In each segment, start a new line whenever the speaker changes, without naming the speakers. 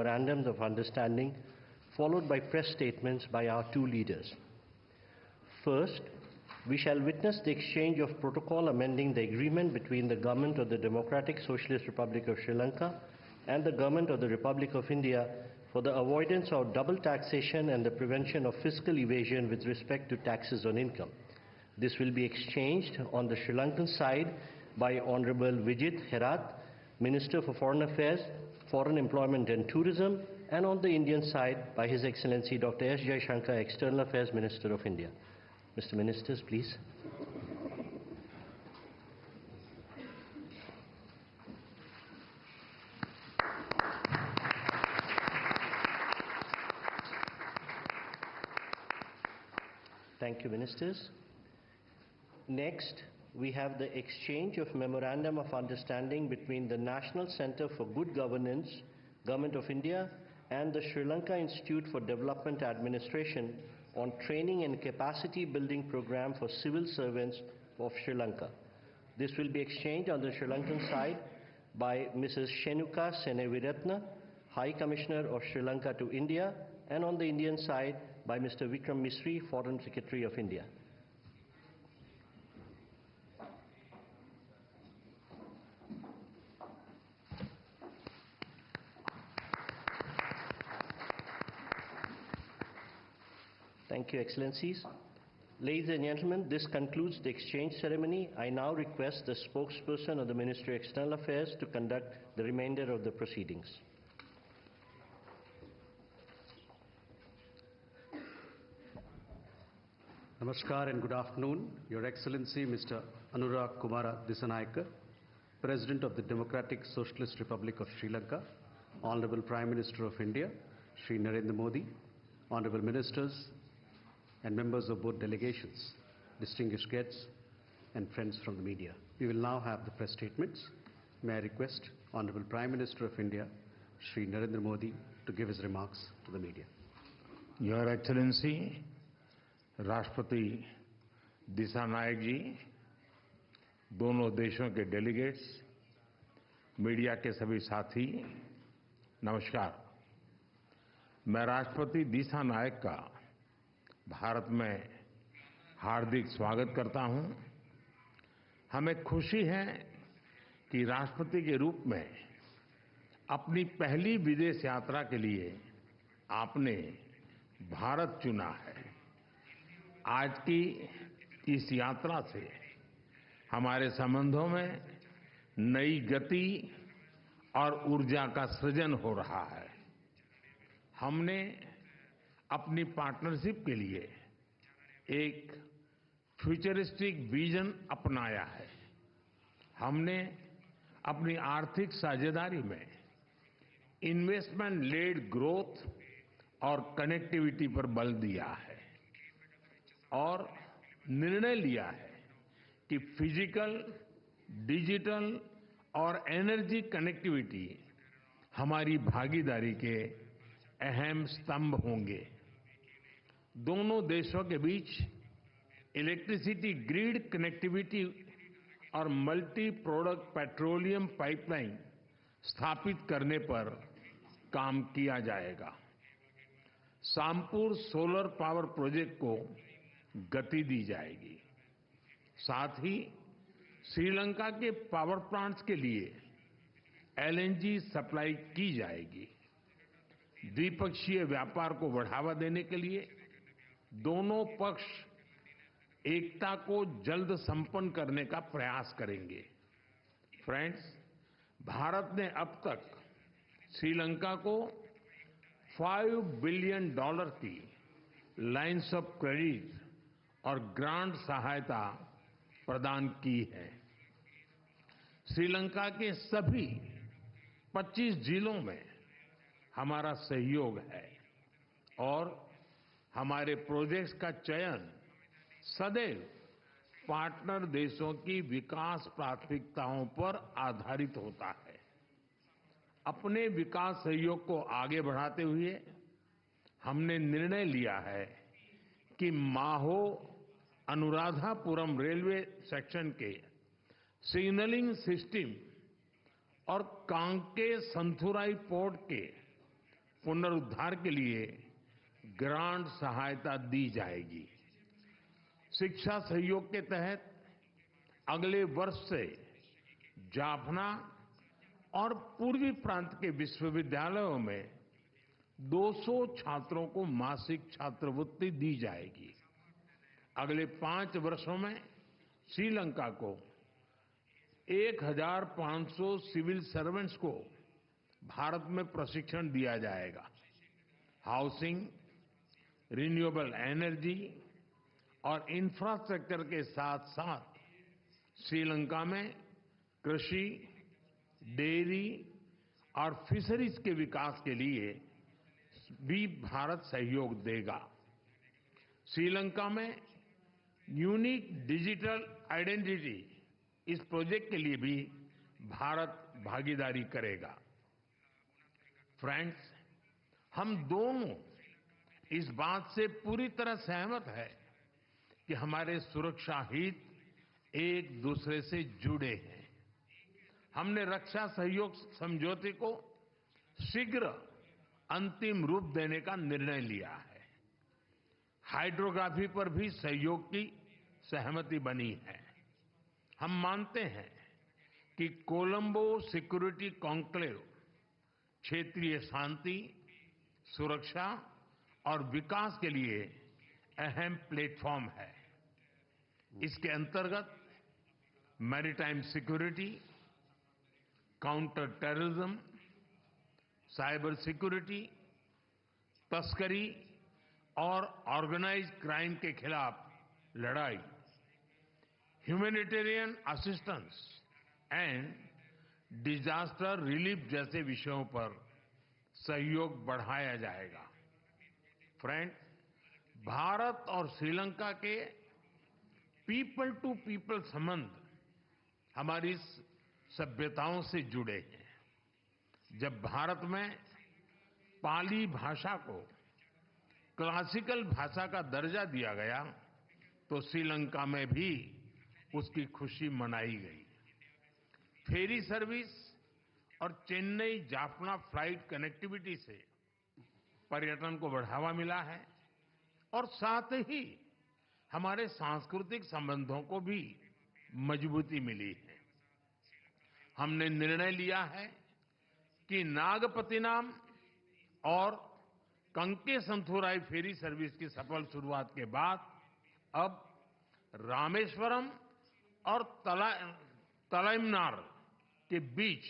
memorandums of understanding, followed by press statements by our two leaders. First, we shall witness the exchange of protocol amending the agreement between the Government of the Democratic Socialist Republic of Sri Lanka and the Government of the Republic of India for the avoidance of double taxation and the prevention of fiscal evasion with respect to taxes on income. This will be exchanged on the Sri Lankan side by Honorable Vijit Herath, Minister for Foreign Affairs, Foreign Employment and Tourism, and on the Indian side by His Excellency Dr. S. Jaishankar, External Affairs Minister of India. Mr. Ministers, please. Thank you, Ministers. Next, we have the exchange of Memorandum of Understanding between the National Centre for Good Governance, Government of India, and the Sri Lanka Institute for Development Administration on training and capacity building program for civil servants of Sri Lanka. This will be exchanged on the Sri Lankan side by Mrs. Shenuka Seneviratne, High Commissioner of Sri Lanka to India, and on the Indian side by Mr. Vikram Misri, Foreign Secretary of India. Thank you, Excellencies. Ladies and gentlemen, this concludes the exchange ceremony. I now request the spokesperson of the Ministry of External Affairs to conduct the remainder of the proceedings.
Namaskar and good afternoon. Your Excellency, Mr. 𝗙𝗢𝗟𝗟𝗢𝗪 Dissanayaka, President of the Democratic Socialist Republic of Sri Lanka, Honorable Prime Minister of India, Shri Narendra Modi, Honorable Ministers, and members of both delegations, distinguished guests, and friends from the media. We will now have the press statements. May I request Honorable Prime Minister of India, Shri Narendra Modi, to give his remarks to the media.
Your Excellency, राष्ट्रपति दिसानायक जी, दोनों देशों के delegates, media के सभी साथी, नमस्कार। मैं राष्ट्रपति दिसानायक का भारत में हार्दिक स्वागत करता हूं। हमें खुशी है कि राष्ट्रपति के रूप में अपनी पहली विदेश यात्रा के लिए आपने भारत चुना है। आज की इस यात्रा से हमारे संबंधों में नई गति और ऊर्जा का सृजन हो रहा है। हमने अपनी पार्टनरशिप के लिए एक फ्यूचरिस्टिक विजन अपनाया है। हमने अपनी आर्थिक साझेदारी में इन्वेस्टमेंट लेड ग्रोथ और कनेक्टिविटी पर बल दिया है और निर्णय लिया है कि फिजिकल, डिजिटल और एनर्जी कनेक्टिविटी हमारी भागीदारी के अहम स्तंभ होंगे। दोनों देशों के बीच इलेक्ट्रिसिटी ग्रिड कनेक्टिविटी और मल्टी प्रोडक्ट पेट्रोलियम पाइपलाइन स्थापित करने पर काम किया जाएगा। सामपुर सोलर पावर प्रोजेक्ट को गति दी जाएगी। साथ ही श्रीलंका के पावर प्लांट्स के लिए एलएनजी सप्लाई की जाएगी। द्विपक्षीय व्यापार को बढ़ावा देने के लिए दोनों पक्ष एकता को जल्द संपन्न करने का प्रयास करेंगे। फ्रेंड्स, भारत ने अब तक श्रीलंका को $5 बिलियन की लाइन्स ऑफ क्रेडिट और ग्रांट सहायता प्रदान की है। श्रीलंका के सभी 25 जिलों में हमारा सहयोग है और हमारे प्रोजेक्ट्स का चयन सदैव पार्टनर देशों की विकास प्राथमिकताओं पर आधारित होता है। अपने विकास सहयोग को आगे बढ़ाते हुए हमने निर्णय लिया है कि माहो अनुराधापुरम रेलवे सेक्शन के सिग्नलिंग सिस्टम और कांके संथुराई पोर्ट के पुनरुद्धार के लिए ग्रांट सहायता दी जाएगी। शिक्षा सहयोग के तहत अगले वर्ष से जाफना और पूर्वी प्रांत के विश्वविद्यालयों में 200 छात्रों को मासिक छात्रवृत्ति दी जाएगी। अगले 5 वर्षों में श्रीलंका को 1500 सिविल सर्वेंट्स को भारत में प्रशिक्षण दिया जाएगा। हाउसिंग, रिन्यूएबल एनर्जी और इंफ्रास्ट्रक्चर के साथ साथ श्रीलंका में कृषि, डेयरी और फिशरीज के विकास के लिए भी भारत सहयोग देगा। श्रीलंका में यूनिक डिजिटल आइडेंटिटी, इस प्रोजेक्ट के लिए भी भारत भागीदारी करेगा। फ्रेंड्स, हम दोनों इस बात से पूरी तरह सहमत हैं कि हमारे सुरक्षा हित एक दूसरे से जुड़े हैं। हमने रक्षा सहयोग समझौते को शीघ्र अंतिम रूप देने का निर्णय लिया है। हाइड्रोग्राफी पर भी सहयोग की सहमति बनी है। हम मानते हैं कि कोलंबो सिक्योरिटी कॉन्क्लेव क्षेत्रीय शांति, सुरक्षा और विकास के लिए अहम प्लेटफॉर्म है। इसके अंतर्गत maritime security, counter terrorism, cyber security, तस्करी और ऑर्गेनाइज्ड क्राइम के खिलाफ लड़ाई, humanitarian assistance and disaster relief जैसे विषयों पर सहयोग बढ़ाया जाएगा। फ्रेंड, भारत और श्रीलंका के पीपल टू पीपल संबंध हमारी सभ्यताओं से जुड़े हैं। जब भारत में पाली भाषा को क्लासिकल भाषा का दर्जा दिया गया तो श्रीलंका में भी उसकी खुशी मनाई गई। फेरी सर्विस और चेन्नई जाफना फ्लाइट कनेक्टिविटी से पर्यटन को बढ़ावा मिला है और साथ ही हमारे सांस्कृतिक संबंधों को भी मजबूती मिली है। हमने निर्णय लिया है कि नागपतिनाम और कंकेसंथुराई फेरी सर्विस की सफल शुरुआत के बाद अब रामेश्वरम और तलाइमनार के बीच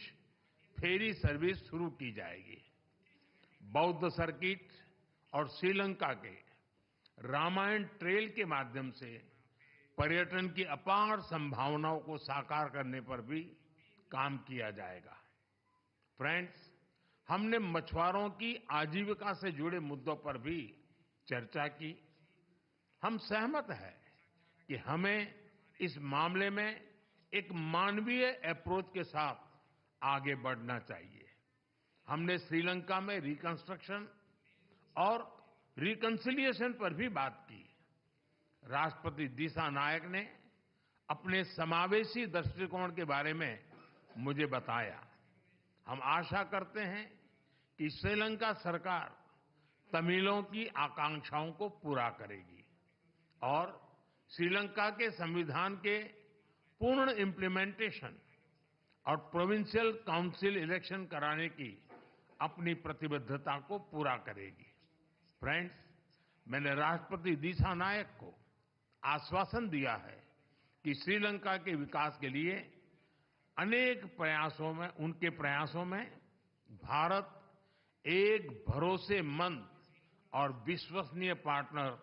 फेरी सर्विस शुरू की जाएगी। बौद्ध सर्किट और श्रीलंका के रामायण ट्रेल के माध्यम से पर्यटन की अपार संभावनाओं को साकार करने पर भी काम किया जाएगा। फ्रेंड्स, हमने मछुआरों की आजीविका से जुड़े मुद्दों पर भी चर्चा की। हम सहमत हैं कि हमें इस मामले में एक मानवीय अप्रोच के साथ आगे बढ़ना चाहिए। हमने श्रीलंका में रिकंस्ट्रक्शन और रिकंसिलिएशन पर भी बात की। राष्ट्रपति दिसानायक ने अपने समावेशी दृष्टिकोण के बारे में मुझे बताया। हम आशा करते हैं कि श्रीलंका सरकार तमिलों की आकांक्षाओं को पूरा करेगी और श्रीलंका के संविधान के पूर्ण इम्प्लीमेंटेशन और प्रोविंशियल काउंसिल इलेक्शन कराने की अपनी प्रतिबद्धता को पूरा करेगी। फ्रेंड्स, मैंने राष्ट्रपति दिसानायक को आश्वासन दिया है कि श्रीलंका के विकास के लिए उनके प्रयासों में भारत एक भरोसेमंद और विश्वसनीय पार्टनर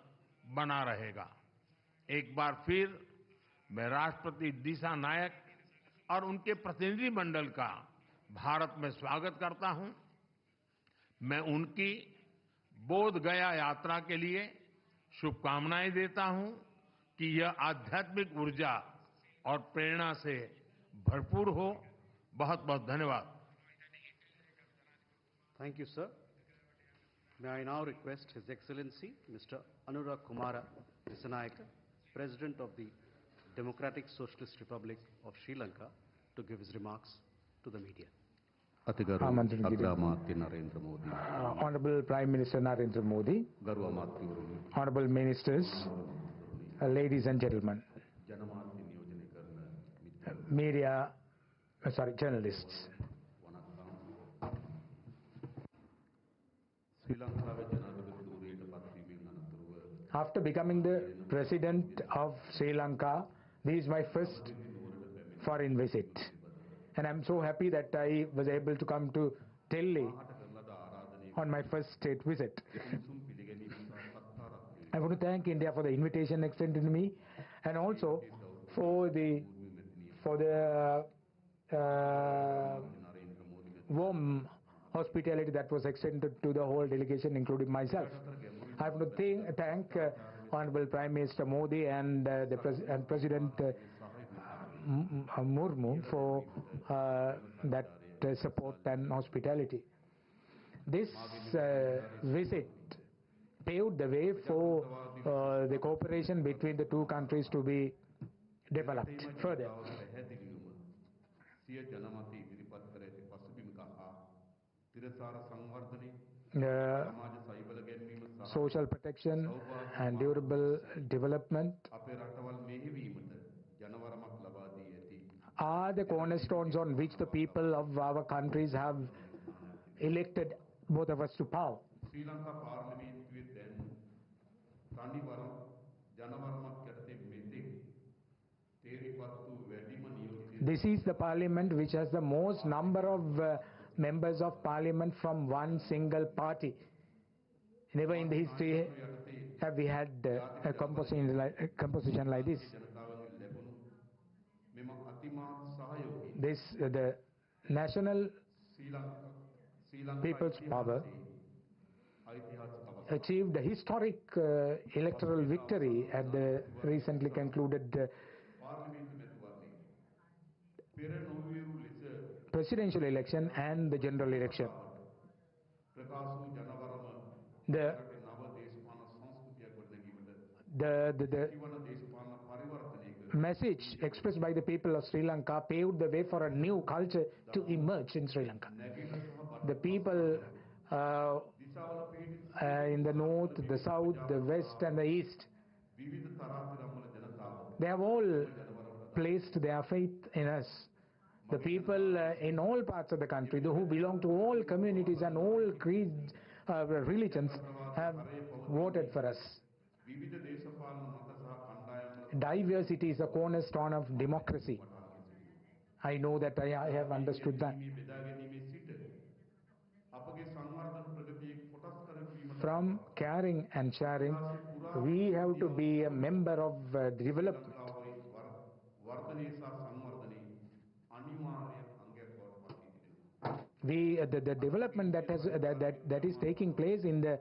बना रहेगा। एक बार फिर मैं राष्ट्रपति दिसानायक और उनके प्रतिनिधि मंडल का भारत में स्वागत करता हूं। मैं उनकी बोध गया यात्रा के लिए शुभकामनाएं देता हूं कि यह आध्यात्मिक ऊर्जा और प्रेरणा से भरपूर हो। बहुत बहुत धन्यवाद।
Thank you, sir. May I now request His Excellency Mr. 𝗙𝗢𝗟 Dissanayaka, President of the Democratic Socialist Republic of Sri Lanka, to give his remarks to the media.
अतिगौरव अग्रमात्य Narendra Modi. Honorable Prime Minister Narendra Modi, Honorable Ministers, ladies and gentlemen, journalists. After becoming the President of Sri Lanka, this is my first foreign visit. And I'm so happy that I was able to come to Delhi on my first state visit. I want to thank India for the invitation extended to me, and also for the warm hospitality that was extended to the whole delegation, including myself. I want to thank Honorable Prime Minister Modi and President Murmu for that support and hospitality. This visit paved the way for the cooperation between the two countries to be developed further. Social protection and durable development are the cornerstones on which the people of our countries have elected both of us to power. This is the parliament which has the most number of members of parliament from one single party. Never in the history have we had a composition like this. The National People's Power achieved a historic electoral victory at the recently concluded presidential election and the general election. The message expressed by the people of Sri Lanka paved the way for a new culture to emerge in Sri Lanka. The people in the north, the south, the west and the east, they have all placed their faith in us. The people in all parts of the country, who belong to all communities and all creeds, religions, have voted for us. Diversity is a cornerstone of democracy. I know that I have understood that. From caring and sharing, we have to be a member of development. The development that is taking place in the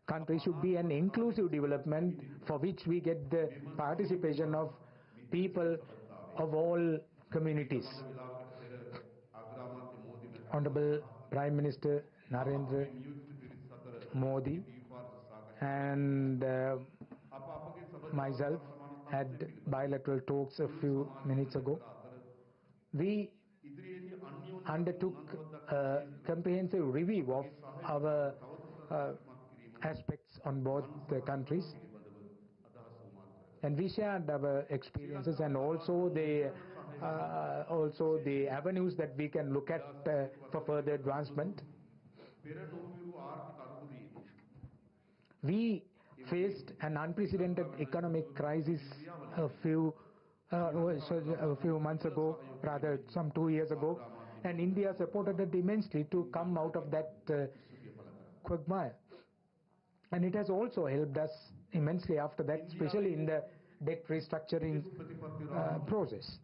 country should be an inclusive development for which we get the participation of people of all communities. Honorable Prime Minister Narendra Modi and myself had bilateral talks a few minutes ago. We undertook a comprehensive review of our aspects on both the countries, and we shared our experiences and also the avenues that we can look at for further advancement. We faced an unprecedented economic crisis a few months ago, rather some 2 years ago, and India supported it immensely to come out of that quagmire. And it has also helped us immensely after that, especially in the debt restructuring process.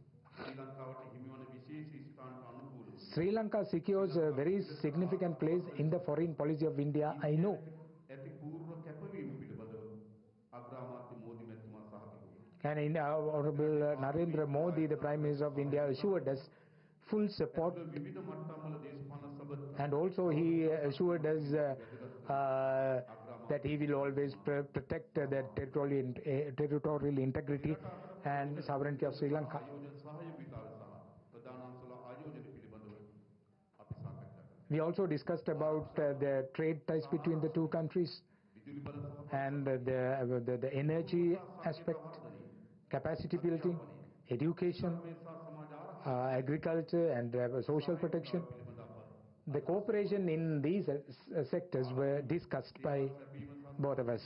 Sri Lanka secures a very significant place in the foreign policy of India, I know. And Honorable Narendra Modi, the Prime Minister of India, assured us full support, and also he assured us that he will always protect the territorial integrity and sovereignty of Sri Lanka. We also discussed about the trade ties between the two countries and the energy aspect, capacity building, education, agriculture and social protection. The cooperation in these sectors were discussed by both of us.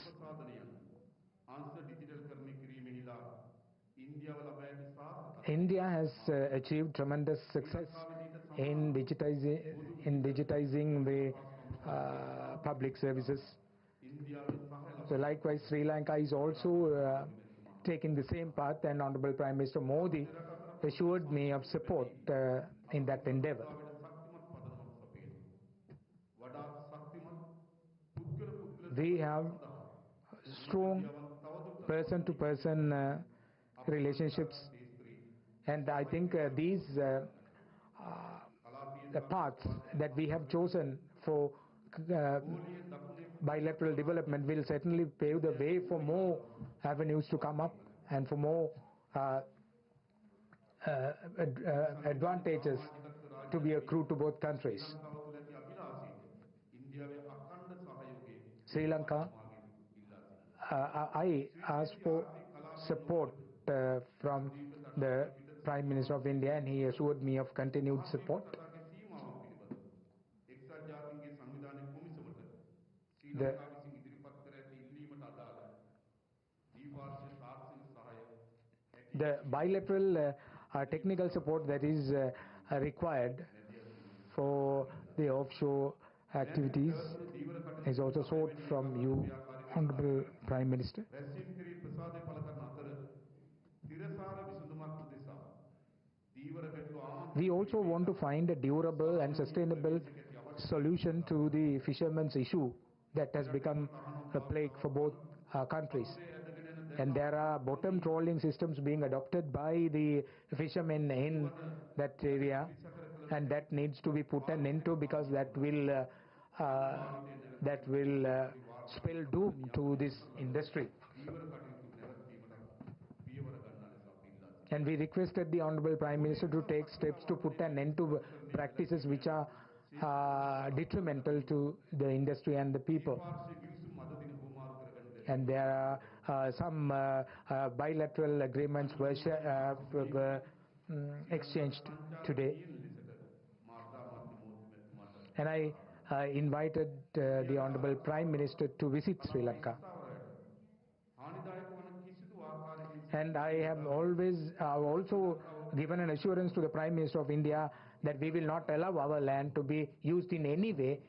India has achieved tremendous success in digitizing the public services. So likewise, Sri Lanka is also taking the same path, and Honorable Prime Minister Modi assured me of support in that endeavor. We have strong person-to-person relationships, and I think these paths that we have chosen for bilateral development will certainly pave the way for more avenues to come up and for more advantages to be accrued to both countries. Sri Lanka, I asked for support from the Prime Minister of India, and he assured me of continued support. The bilateral technical support that is required for the offshore activities is also sought from you, Honorable Prime Minister. We also want to find a durable and sustainable solution to the fishermen's issue that has become a plague for both countries. And there are bottom trawling systems being adopted by the fishermen in that area, and that needs to be put an end to, because that will spell doom to this industry. And we requested the Honorable Prime Minister to take steps to put an end to practices which are detrimental to the industry and the people. And there are some bilateral agreements were exchanged today. And I invited the Honorable Prime Minister to visit Sri Lanka. And I have also given an assurance to the Prime Minister of India that we will not allow our land to be used in any way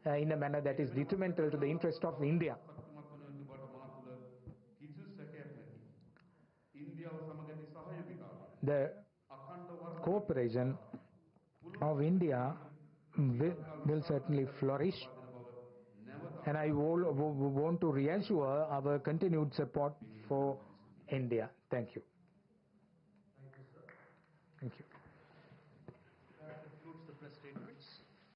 in a manner that is detrimental to the interest of India. The cooperation of India will certainly flourish, and I want to reassure our continued support for India. Thank you. Thank you, sir. Thank you.